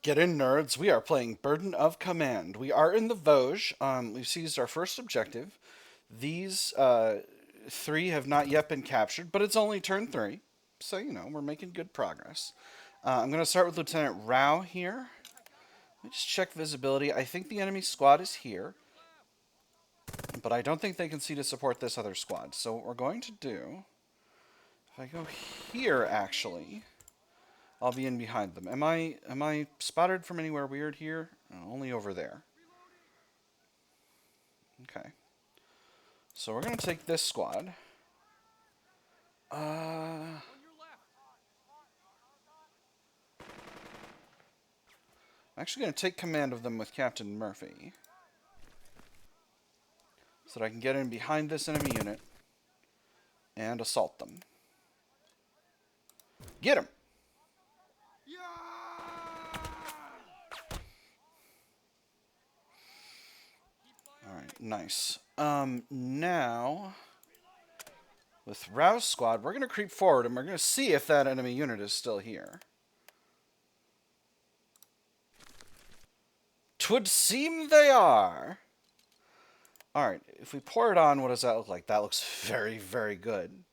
Get in, nerds. We are playing Burden of Command. We are in the Vosges. We've seized our first objective. These three have not yet been captured, but it's only turn three. So, we're making good progress. I'm going to start with Lieutenant Rao here. Let me just check visibility. I think the enemy squad is here, but I don't think they can see to support this other squad. So what we're going to do, if I go here, actually, I'll be in behind them. Am I spotted from anywhere weird here? No, only over there. Okay. So we're going to take this squad. I'm actually going to take command of them with Captain Murphy, so that I can get in behind this enemy unit and assault them. Get him! Alright, nice. Now, with Rao's squad, we're going to creep forward and we're going to see if that enemy unit is still here. 'Twould seem they are. Alright, if we pour it on, what does that look like? That looks very, very good.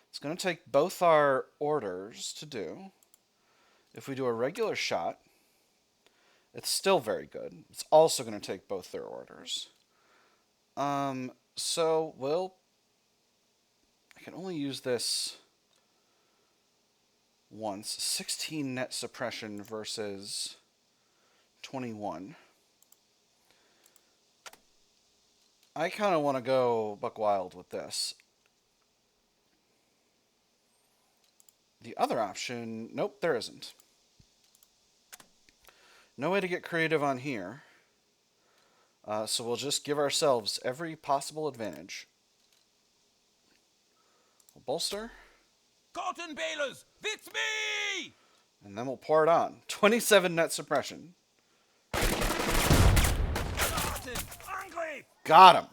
It's going to take both our orders to do. If we do a regular shot, it's still very good. It's also going to take both their orders. So I can only use this once. 16 net suppression versus 21. I kind of want to go buck wild with this. The other option, nope, there isn't. No way to get creative on here. So we'll just give ourselves every possible advantage. We'll bolster. Cottonbalers, it's me! And then we'll pour it on. 27 net suppression. Got him.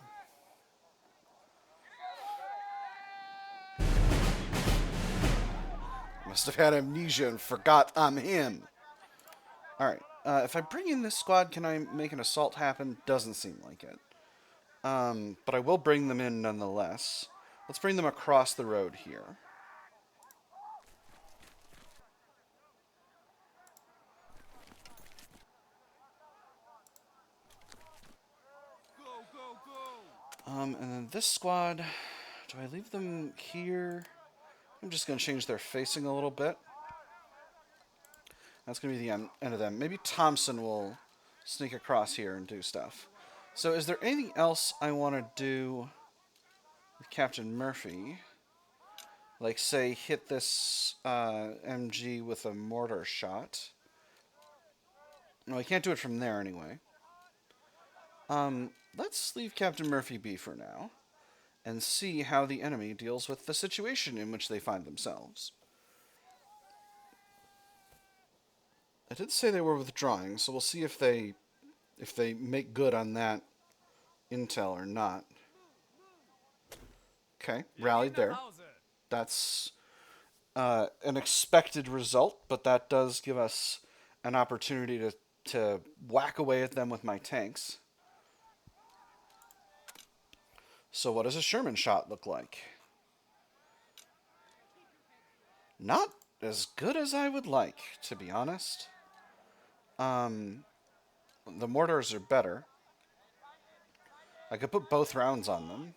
Must have had amnesia and forgot I'm him. Alright. If I bring in this squad, can I make an assault happen? Doesn't seem like it. But I will bring them in nonetheless. Let's bring them across the road here. And then this squad, do I leave them here? I'm just going to change their facing a little bit. That's going to be the end of them. Maybe Thompson will sneak across here and do stuff. So is there anything else I want to do with Captain Murphy? Like, say, hit this MG with a mortar shot. No, I can't do it from there anyway. Let's leave Captain Murphy be for now and see how the enemy deals with the situation in which they find themselves. I did say they were withdrawing, so we'll see if they make good on that intel or not. Okay, rallied there. That's an expected result, but that does give us an opportunity to whack away at them with my tanks. So what does a Sherman shot look like? Not as good as I would like, to be honest. The mortars are better. I could put both rounds on them.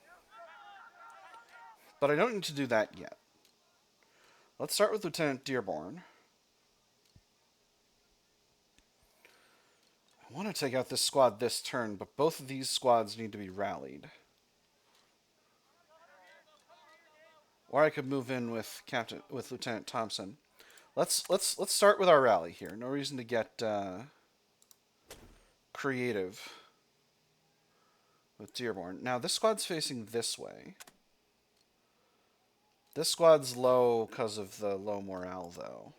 But I don't need to do that yet. Let's start with Lieutenant Dearborn. I want to take out this squad this turn, but both of these squads need to be rallied. Or I could move in with Lieutenant Thompson. Let's start with our rally here. No reason to get creative with Dearborn. Now this squad's facing this way. This squad's low because of the low morale, though.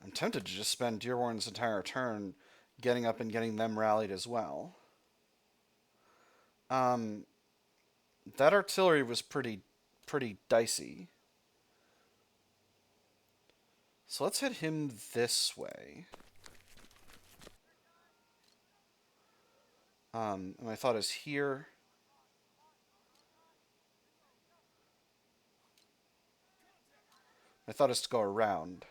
I'm tempted to just spend Dearborn's entire turn getting up and getting them rallied as well. That artillery was pretty dicey. So let's hit him this way. And my thought is here. My thought is to go around.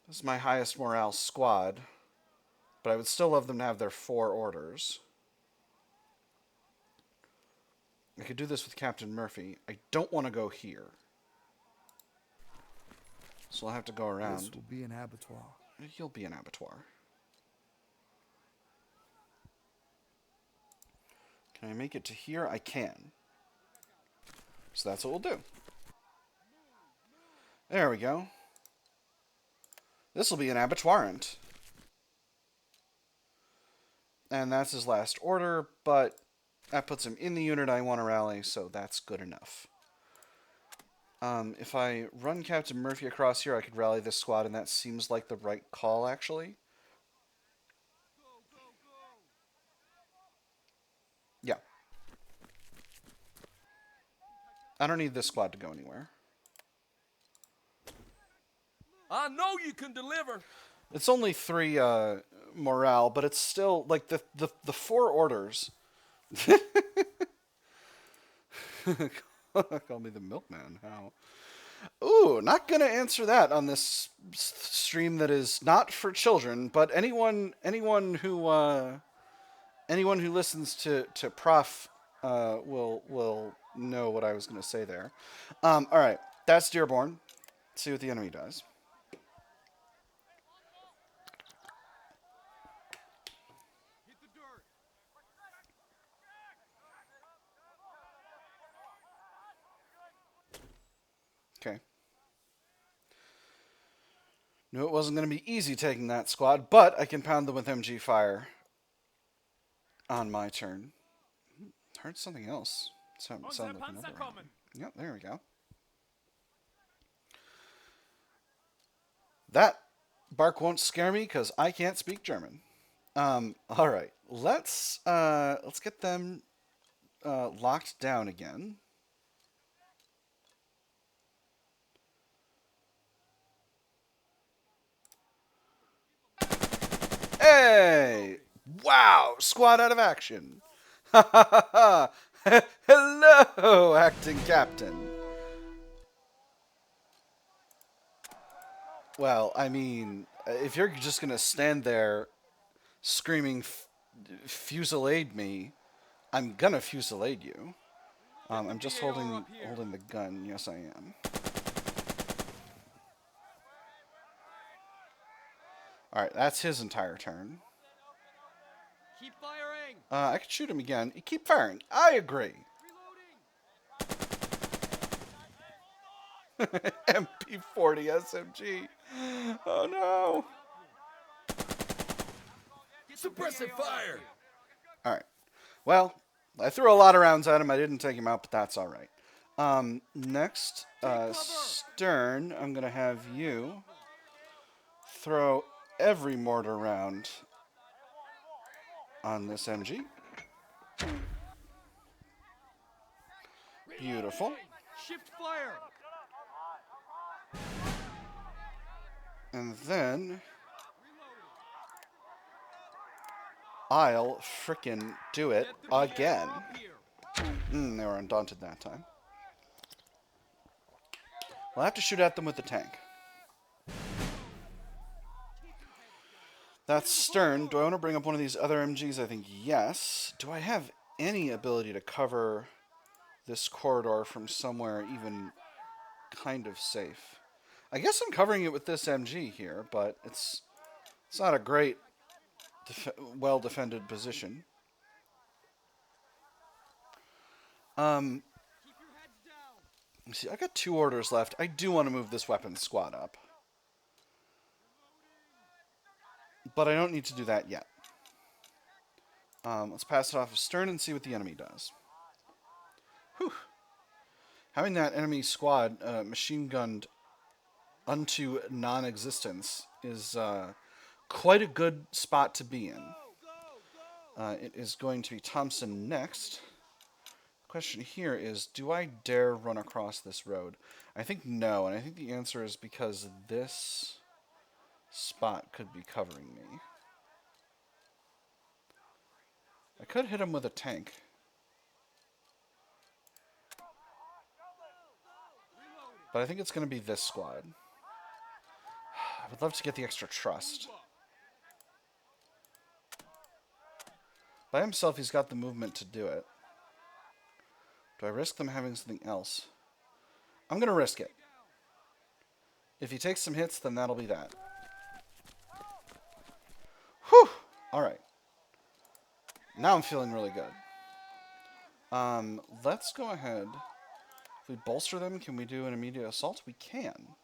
This is my highest morale squad, but I would still love them to have their 4 orders. I could do this with Captain Murphy. I don't want to go here. So I'll have to go around. This will be an abattoir. You'll be an abattoir. Can I make it to here? I can. So that's what we'll do. There we go. This will be an abattoirant. And that's his last order, but that puts him in the unit I want to rally, so that's good enough. If I run Captain Murphy across here, I could rally this squad, and that seems like the right call, actually. Yeah. I don't need this squad to go anywhere. I know you can deliver. It's only 3 morale, but it's still like the 4 orders. Call me the milkman. How? Ooh, not gonna answer that on this stream that is not for children, but anyone who listens to Prof will know what I was gonna say there. All right, that's Dearborn. Let's see what the enemy does. Okay. Knew it wasn't going to be easy taking that squad, but I can pound them with MG fire on my turn. Heard something else. Sound like another one. Yep, there we go. That bark won't scare me because I can't speak German. All right, let's get them locked down again. Hey! Wow! Squad out of action. Ha ha ha! Hello, acting captain. Well, I mean, if you're just gonna stand there screaming, "Fusillade me," I'm gonna fusillade you. I'm just holding the gun. Yes, I am. All right, that's his entire turn. Keep firing. I could shoot him again. Keep firing. I agree. MP40 SMG. Oh no. Suppressive fire. All right. Well, I threw a lot of rounds at him. I didn't take him out, but that's all right. Next, Stern, I'm going to have you throw every mortar round on this MG. Beautiful. Shift fire. And then I'll frickin' do it again. They were undaunted that time. We'll have to shoot at them with the tank. That's Stern. Do I want to bring up one of these other MGs? I think yes. Do I have any ability to cover this corridor from somewhere even kind of safe? I guess I'm covering it with this MG here, but it's not a great, well-defended position. See, I got 2 orders left. I do want to move this weapons squad up. But I don't need to do that yet. Let's pass it off of Stern and see what the enemy does. Whew. Having that enemy squad machine gunned unto non-existence is quite a good spot to be in. It is going to be Thompson next. question here is, do I dare run across this road? I think no, and I think the answer is because this spot could be covering me. I could hit him with a tank. But I think it's going to be this squad. I would love to get the extra trust. By himself, he's got the movement to do it. Do I risk them having something else? I'm going to risk it. If he takes some hits, then that'll be that. Whew! Alright. Now I'm feeling really good. Let's go ahead. If we bolster them, can we do an immediate assault? We can.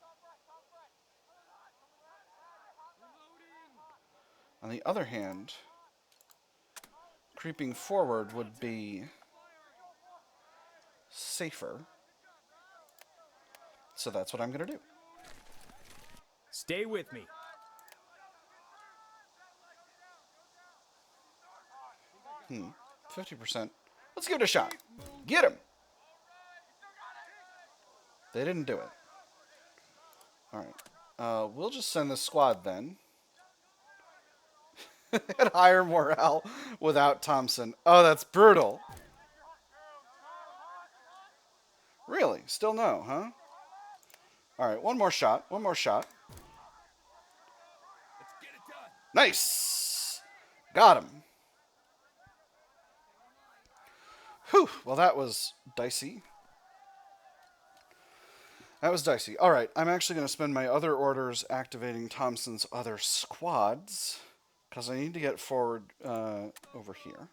On the other hand, creeping forward would be safer. So that's what I'm going to do. Stay with me. Hmm. 50%. Let's give it a shot. Get him! They didn't do it. Alright. We'll just send this squad then. At higher morale without Thompson. Oh, that's brutal. Really? Still no, huh? Alright, one more shot. One more shot. Let's get it done. Nice! Got him. Whew. Well, that was dicey. That was dicey. Alright, I'm actually going to spend my other orders activating Thompson's other squads. Because I need to get forward over here.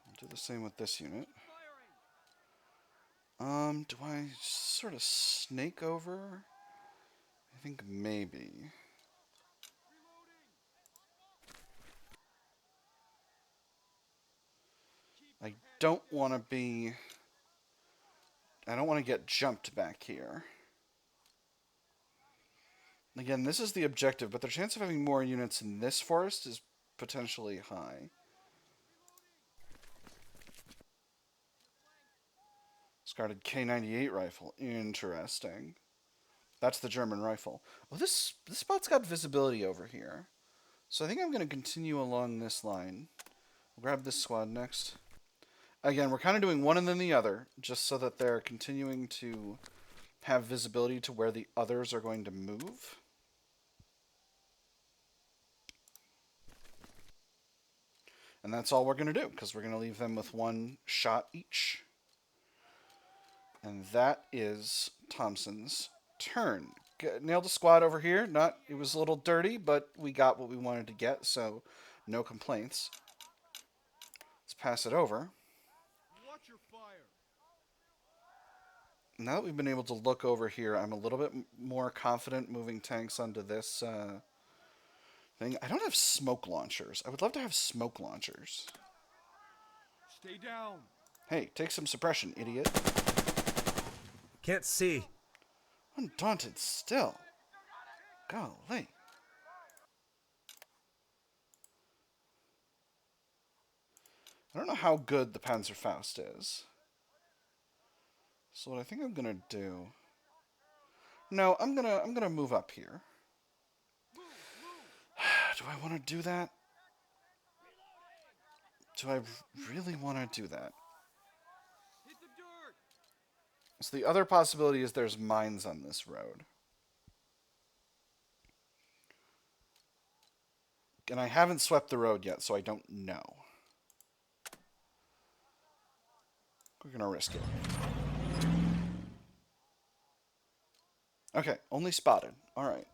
I'll do the same with this unit. Do I sort of snake over? I think maybe. I don't want to be... I don't want to get jumped back here. Again, this is the objective, but the chance of having more units in this forest is potentially high. Discarded K98 rifle. Interesting. That's the German rifle. Oh, this spot's got visibility over here. So I think I'm going to continue along this line. We'll grab this squad next. Again, we're kind of doing one and then the other, just so that they're continuing to have visibility to where the others are going to move. And that's all we're going to do, because we're going to leave them with one shot each. And that is Thompson's turn. Nailed a squad over here. It was a little dirty, but we got what we wanted to get, so no complaints. Let's pass it over. Watch your fire. Now that we've been able to look over here, I'm a little bit more confident moving tanks onto this thing. I don't have smoke launchers. I would love to have smoke launchers. Stay down. Hey, take some suppression, idiot. Can't see. Undaunted still. Golly. I don't know how good the Panzerfaust is. So what I think I'm gonna do... No, I'm gonna move up here. Do I want to do that? Do I really want to do that? Hit the dirt. So the other possibility is there's mines on this road. And I haven't swept the road yet, so I don't know. We're going to risk it. Okay, only spotted. All right.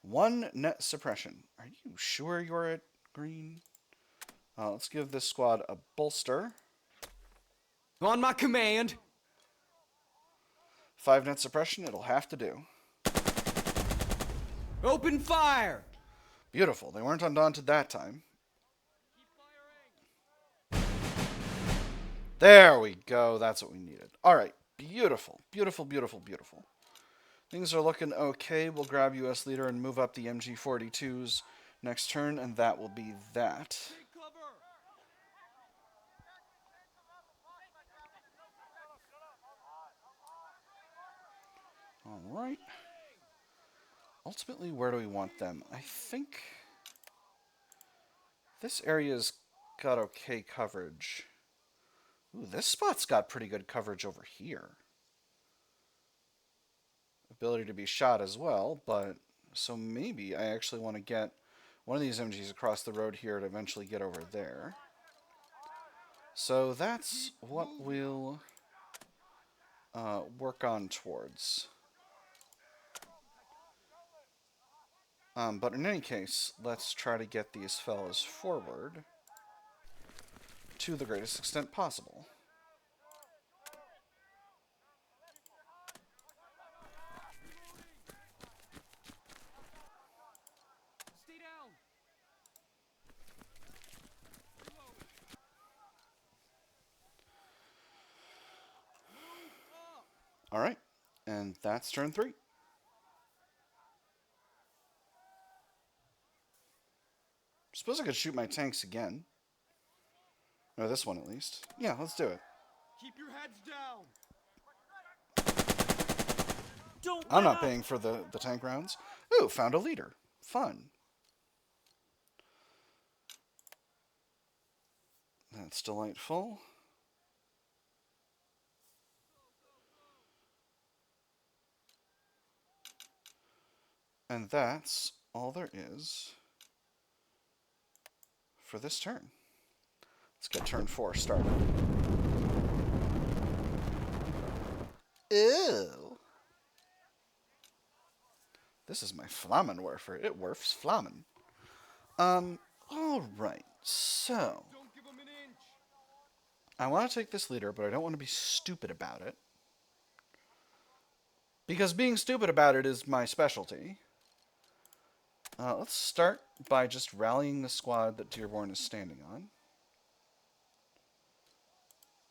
One net suppression. Are you sure you're at green? Let's give this squad a bolster. On my command. 5 net suppression, it'll have to do. Open fire. Beautiful. They weren't undaunted that time. Keep firing. There we go. That's what we needed. All right. Beautiful. Beautiful, beautiful, beautiful. Things are looking okay. We'll grab US Leader and move up the MG42s next turn, and that will be that. Take cover. Alright. Ultimately, where do we want them? I think this area's got okay coverage. Ooh, this spot's got pretty good coverage over here. Ability to be shot as well, but so maybe I actually want to get one of these MGs across the road here to eventually get over there. So that's what we'll work on towards. But in any case, let's try to get these fellas forward to the greatest extent possible. Stay down. Reload. Move up. Alright, and that's turn 3. Suppose I could shoot my tanks again. Or this one at least. Yeah, let's do it. Keep your heads down. Don't I'm let not up! paying for the tank rounds. Ooh, found a leader. Fun. That's delightful. And that's all there is for this turn. Let's get turn 4 started. Ew. This is my Flammen Werfer. It werfs Flammen. Alright. So, Don't give them an inch. I want to take this leader, but I don't want to be stupid about it. Because being stupid about it is my specialty. Let's start by just rallying the squad that Dearborn is standing on.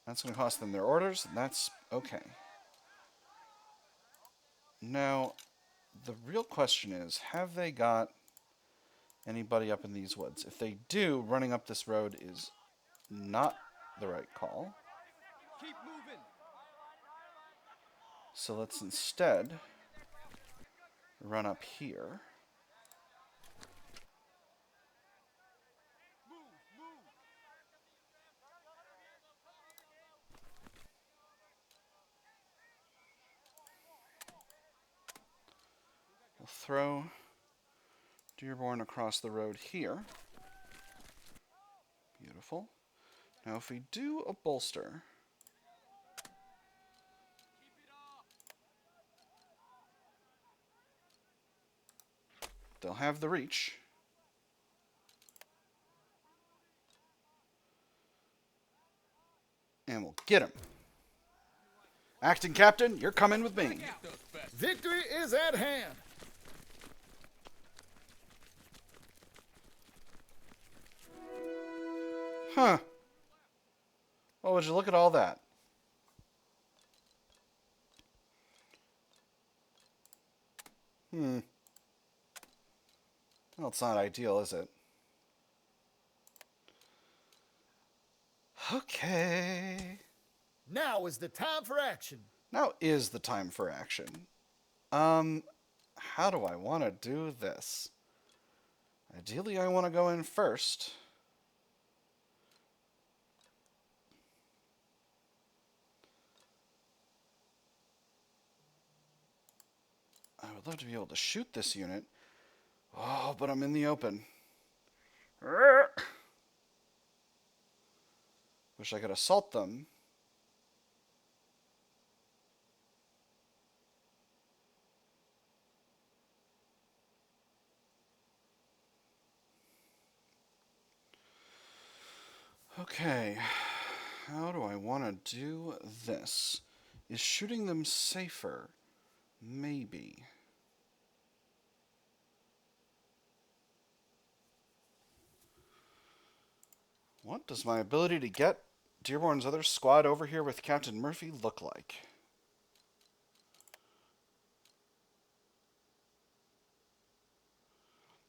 That's going to cost them their orders, and that's okay. Now, the real question is, have they got anybody up in these woods? If they do, running up this road is not the right call. Keep moving. So let's instead run up here. Move, move. We'll throw Dearborn across the road here. Beautiful. Now if we do a bolster, Keep it up. they'll have the reach. And we'll get him. Acting Captain, you're coming with me. Victory is at hand. Huh. Well, would you look at all that? Well, it's not ideal, is it? Okay. Now is the time for action. Now is the time for action. How do I want to do this? Ideally, I want to go in first. I would love to be able to shoot this unit. Oh, but I'm in the open. Wish I could assault them. Okay, how do I want to do this? Is shooting them safer? Maybe. What does my ability to get Dearborn's other squad over here with Captain Murphy look like?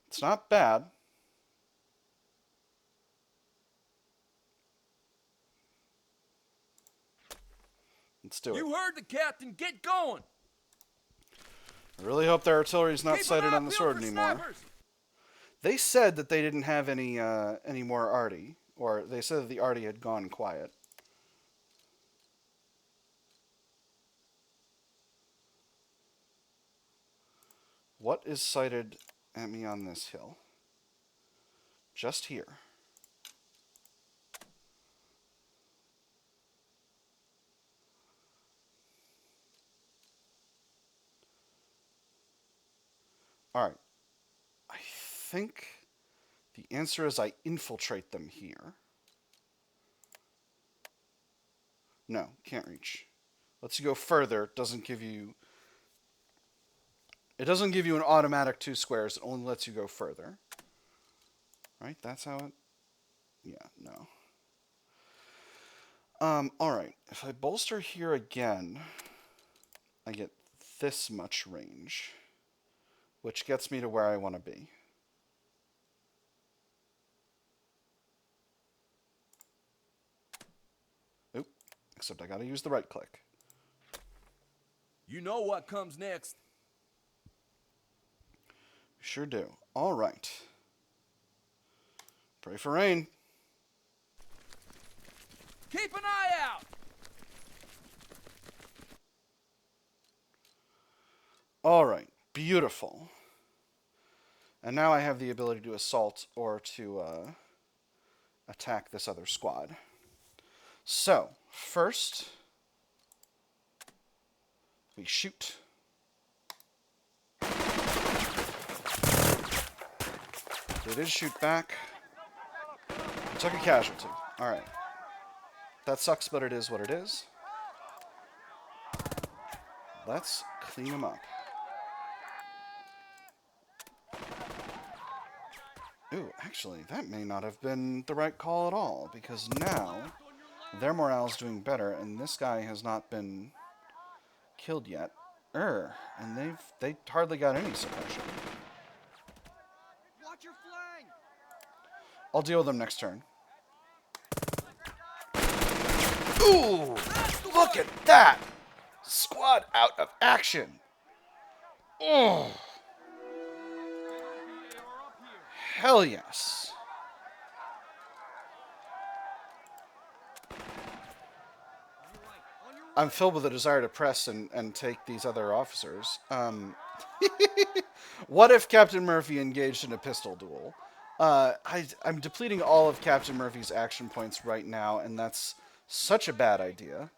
It's not bad. Let's do it. You heard the captain. Get going. I really hope their artillery's not Keep an sighted eye on the peeled sword for anymore. snipers. They said that they didn't have any more arty, or they said that the arty had gone quiet. What is sighted at me on this hill? Just here. Alright. I think the answer is I infiltrate them here. No, can't reach. Lets you go further. Doesn't give you... It doesn't give you an automatic 2 squares. It only lets you go further. Right? That's how it... Yeah, no. Alright. If I bolster here again, I get this much range, which gets me to where I want to be. Oop. Except I gotta use the right click. You know what comes next. Sure do. Alright. Pray for rain. Keep an eye out. Alright. Beautiful. And now I have the ability to assault or to attack this other squad. So, first, we shoot. They did shoot back. I took a casualty. Alright. That sucks, but it is what it is. Let's clean them up. Ooh, actually, that may not have been the right call at all, because now their morale's doing better, and this guy has not been killed yet. And they hardly got any suppression. Watch your flank. I'll deal with them next turn. Ooh! Look at that! Squad out of action! Oh! Hell yes! I'm filled with a desire to press and take these other officers. What if Captain Murphy engaged in a pistol duel? I'm depleting all of Captain Murphy's action points right now, and that's such a bad idea.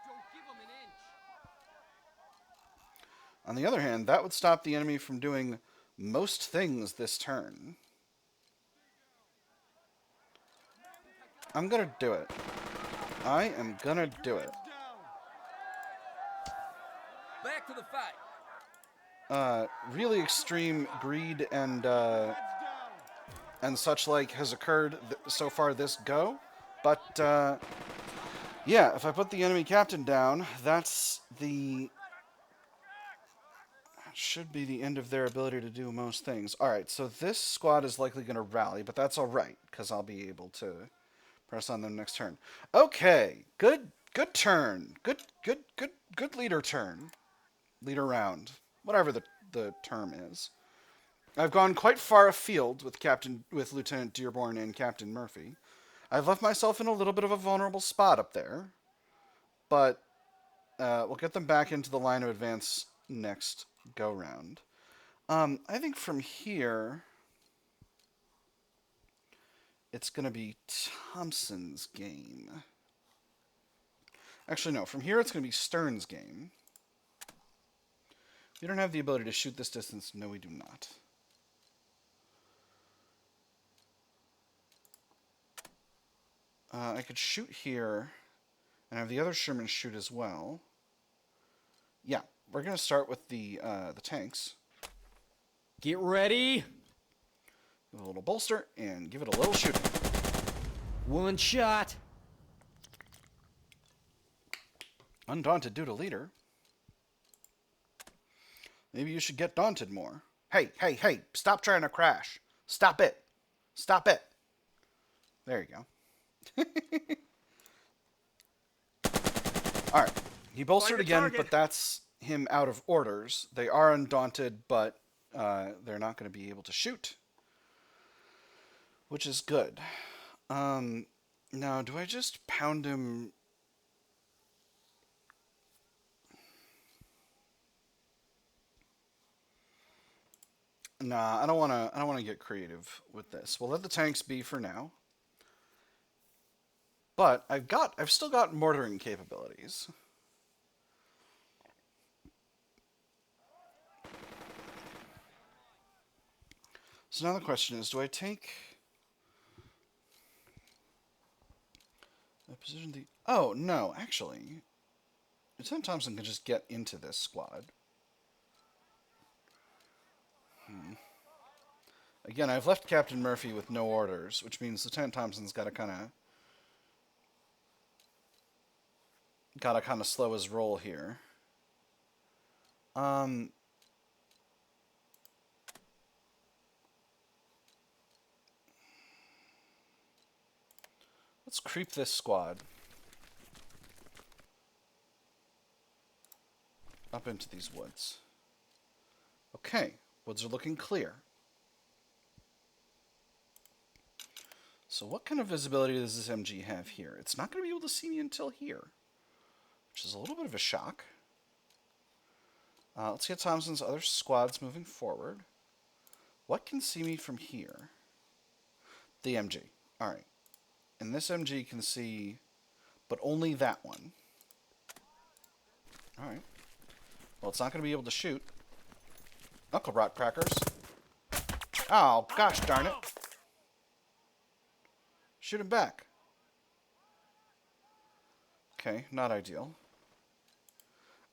Don't give him an inch. On the other hand, that would stop the enemy from doing most things this turn. I'm gonna do it. I am gonna do it. Back to the fight. Really extreme greed and such like has occurred so far this go. But, yeah, if I put the enemy captain down, that's the... should be the end of their ability to do most things. Alright, so this squad is likely going to rally, but that's alright, because I'll be able to press on them next turn. Okay, good turn. Good leader turn. Leader round. Whatever the term is. I've gone quite far afield with Lieutenant Dearborn and Captain Murphy. I've left myself in a little bit of a vulnerable spot up there, but we'll get them back into the line of advance next go-round. I think from here, it's going to be Thompson's game. Actually, no. From here, it's going to be Stern's game. We don't have the ability to shoot this distance. No, we do not. I could shoot here and have the other Sherman shoot as well. Yeah, we're going to start with the tanks. Get ready. Give it a little bolster and give it a little shooting. One shot. Undaunted due to leader. Maybe you should get daunted more. Hey, stop trying to crash. Stop it. Stop it. There you go. Alright. He bolstered Find the again, target. but that's him out of orders. They are undaunted, but they're not going to be able to shoot, which is good. Now, do I just pound him? Nah, I don't want to. I don't want to get creative with this. We'll let the tanks be for now. But I've still got mortaring capabilities. So now the question is, do I take a position the? Oh no, actually, Lieutenant Thompson can just get into this squad. Again, I've left Captain Murphy with no orders, which means Lieutenant Thompson's got to kind of slow his roll here. Let's creep this squad up into these woods. Okay, woods are looking clear. So what kind of visibility does this MG have here? It's not going to be able to see me until here, which is a little bit of a shock. Let's get Thompson's other squads moving forward. What can see me from here? The MG. Alright. And this MG can see, but only that one. Alright. Well, it's not going to be able to shoot. Knuckle rot crackers. Oh, gosh darn it. Shoot him back. Okay, not ideal.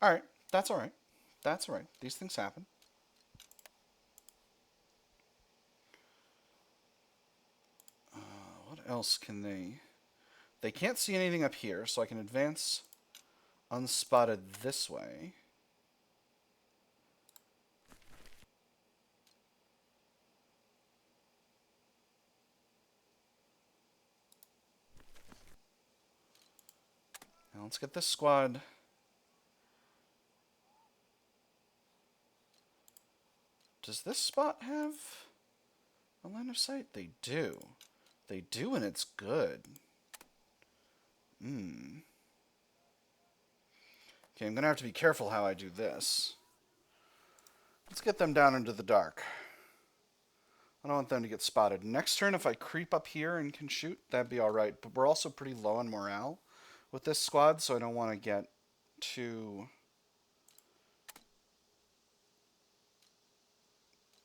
Alright, that's alright. That's alright. These things happen. What else can they... They can't see anything up here, so I can advance unspotted this way. Now let's get this squad... Does this spot have a line of sight? They do. They do, and it's good. Okay, I'm going to have to be careful how I do this. Let's get them down into the dark. I don't want them to get spotted. Next turn, if I creep up here and can shoot, that'd be alright. But we're also pretty low on morale with this squad, so I don't want to get too...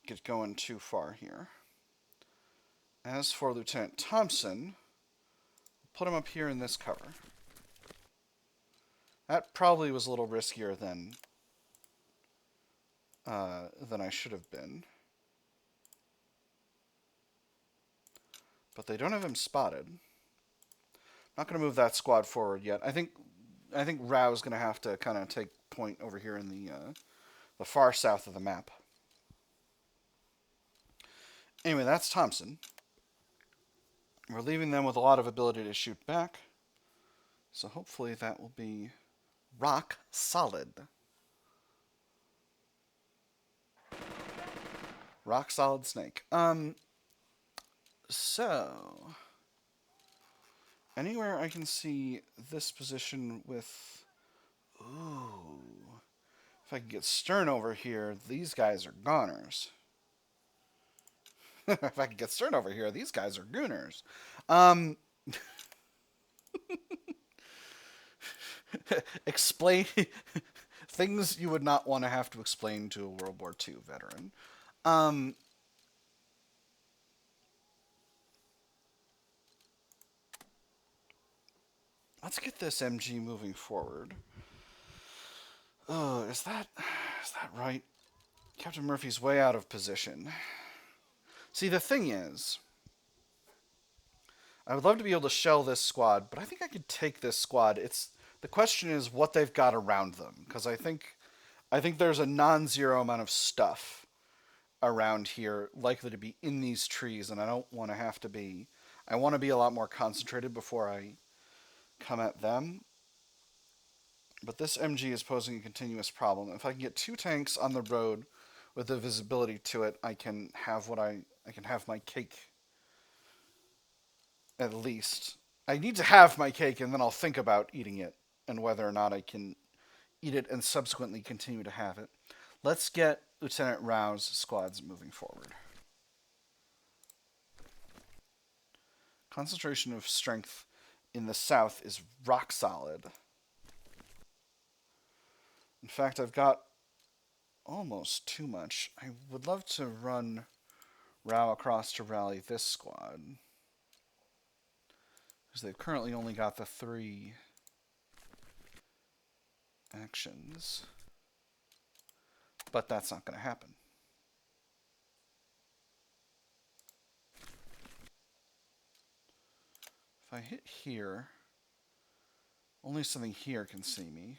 get going too far here. As for Lieutenant Thompson, put him up here in this cover. That probably was a little riskier than I should have been. But they don't have him spotted. Not going to move that squad forward yet. I think Rao's going to have to kind of take point over here in the far south of the map. Anyway, that's Thompson. We're leaving them with a lot of ability to shoot back. So hopefully that will be rock solid. Rock solid snake. So anywhere I can see this position with... Ooh. If I can get Stern over here, these guys are goners. If I can get Stern over here, these guys are gooners. Explain things you would not want to have to explain to a World War II veteran. Let's get this MG moving forward. Oh, is that right? Captain Murphy's way out of position. See, the thing is, I would love to be able to shell this squad, but I think I could take this squad. The question is what they've got around them, because I think there's a non-zero amount of stuff around here likely to be in these trees, and I don't want to have to be... I want to be a lot more concentrated before I come at them. But this MG is posing a continuous problem. If I can get 2 tanks on the road with the visibility to it, I can have I can have my cake. At least. I need to have my cake and then I'll think about eating it and whether or not I can eat it and subsequently continue to have it. Let's get Lieutenant Rao's squads moving forward. Concentration of strength in the south is rock solid. In fact, I've got almost too much. I would love to run Rao across to rally this squad. Because they've currently only got the 3 actions. But that's not going to happen. If I hit here, only something here can see me.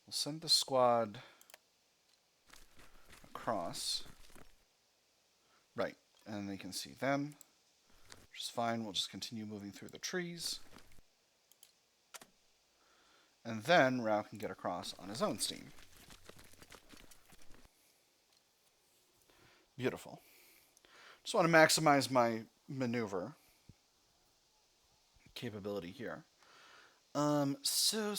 We'll send the squad across. Right, and they can see them, which is fine. We'll just continue moving through the trees. And then Rao can get across on his own steam. Beautiful. Just want to maximize my maneuver capability here. So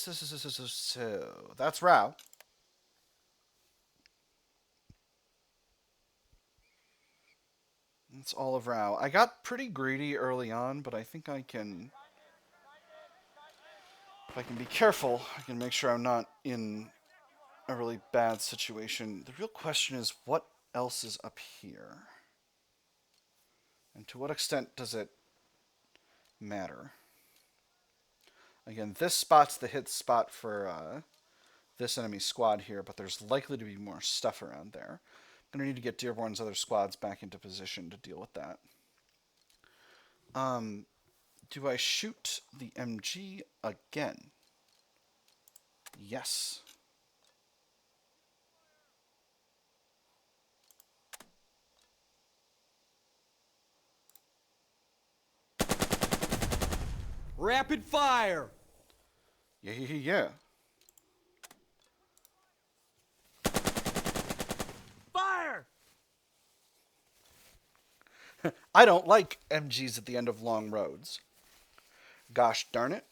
that's Rao. That's all of Rao. I got pretty greedy early on, but I think I can, if I can be careful, I can make sure I'm not in a really bad situation. The real question is, what else is up here? And to what extent does it matter? Again, this spot's the hit spot for this enemy squad here, but there's likely to be more stuff around there. I'm going to need to get Dearborn's other squads back into position to deal with that. Do I shoot the MG again? Yes. Rapid fire! Yeah. Fire! I don't like MGs at the end of long roads. Gosh darn it.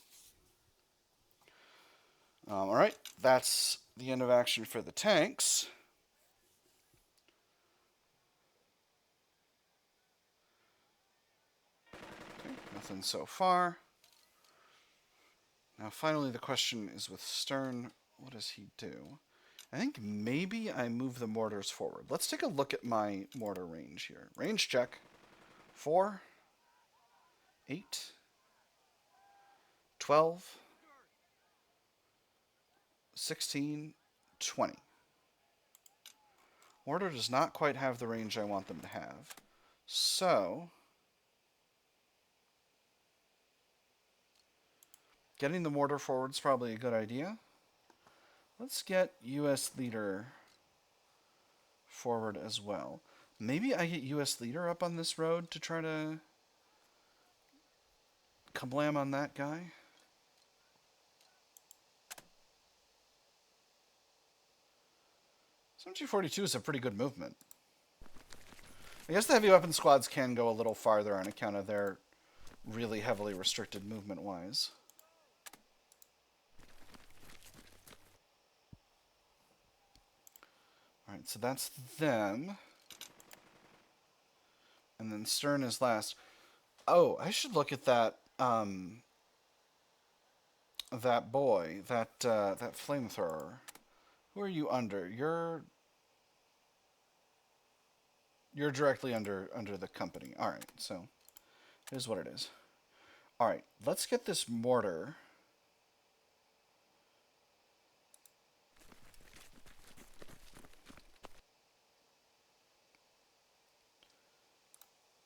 Alright, that's the end of action for the tanks. Okay, nothing so far. Now finally the question is with Stern, what does he do? I think maybe I move the mortars forward. Let's take a look at my mortar range here. Range check. 4, 8, 12, 16, 20. Mortar does not quite have the range I want them to have. So, getting the mortar forward is probably a good idea. Let's get U.S. leader forward as well. Maybe I get U.S. leader up on this road to try to kablam on that guy. MG42 is a pretty good movement. I guess the heavy weapon squads can go a little farther on account of their really heavily restricted movement-wise. Alright, so that's them. And then Stern is last. Oh, I should look at that, that boy, that flamethrower. Who are you under? You're directly under the company. Alright, so here's what it is. Alright, let's get this mortar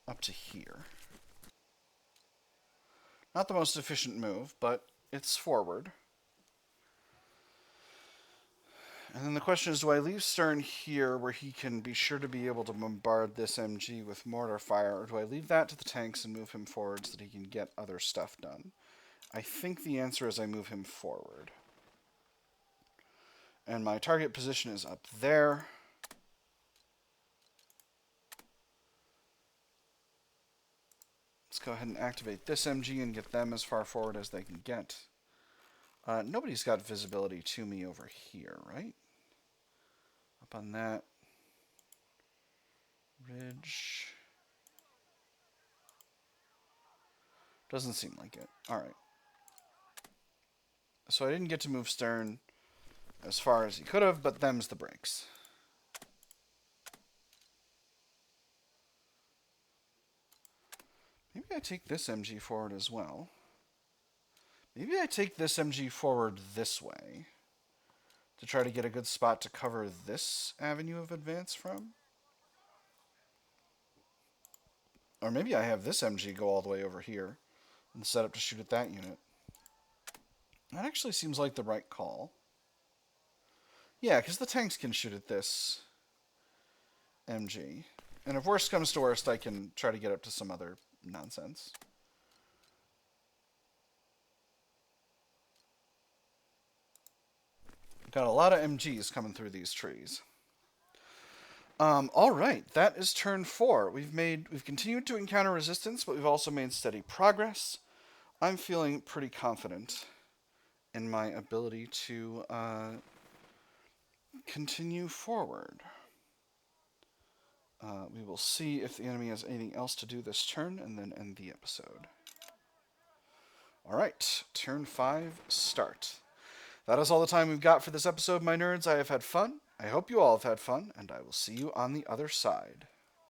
up to here. Not the most efficient move, but it's forward. And then the question is, do I leave Stern here where he can be sure to be able to bombard this MG with mortar fire, or do I leave that to the tanks and move him forward so that he can get other stuff done? I think the answer is I move him forward. And my target position is up there. Let's go ahead and activate this MG and get them as far forward as they can get. Nobody's got visibility to me over here, right? Up on that ridge. Doesn't seem like it. Alright. So I didn't get to move Stern as far as he could have, but them's the breaks. Maybe I take this MG forward as well. Maybe I take this MG forward this way to try to get a good spot to cover this avenue of advance from. Or maybe I have this MG go all the way over here and set up to shoot at that unit. That actually seems like the right call. Yeah, because the tanks can shoot at this MG. And if worst comes to worst, I can try to get up to some other nonsense. Got a lot of MGs coming through these trees. All right, that is turn 4. We've continued to encounter resistance, but we've also made steady progress. I'm feeling pretty confident in my ability to continue forward. We will see if the enemy has anything else to do this turn, and then end the episode. All right, turn 5, start. That is all the time we've got for this episode, my nerds. I have had fun. I hope you all have had fun, and I will see you on the other side.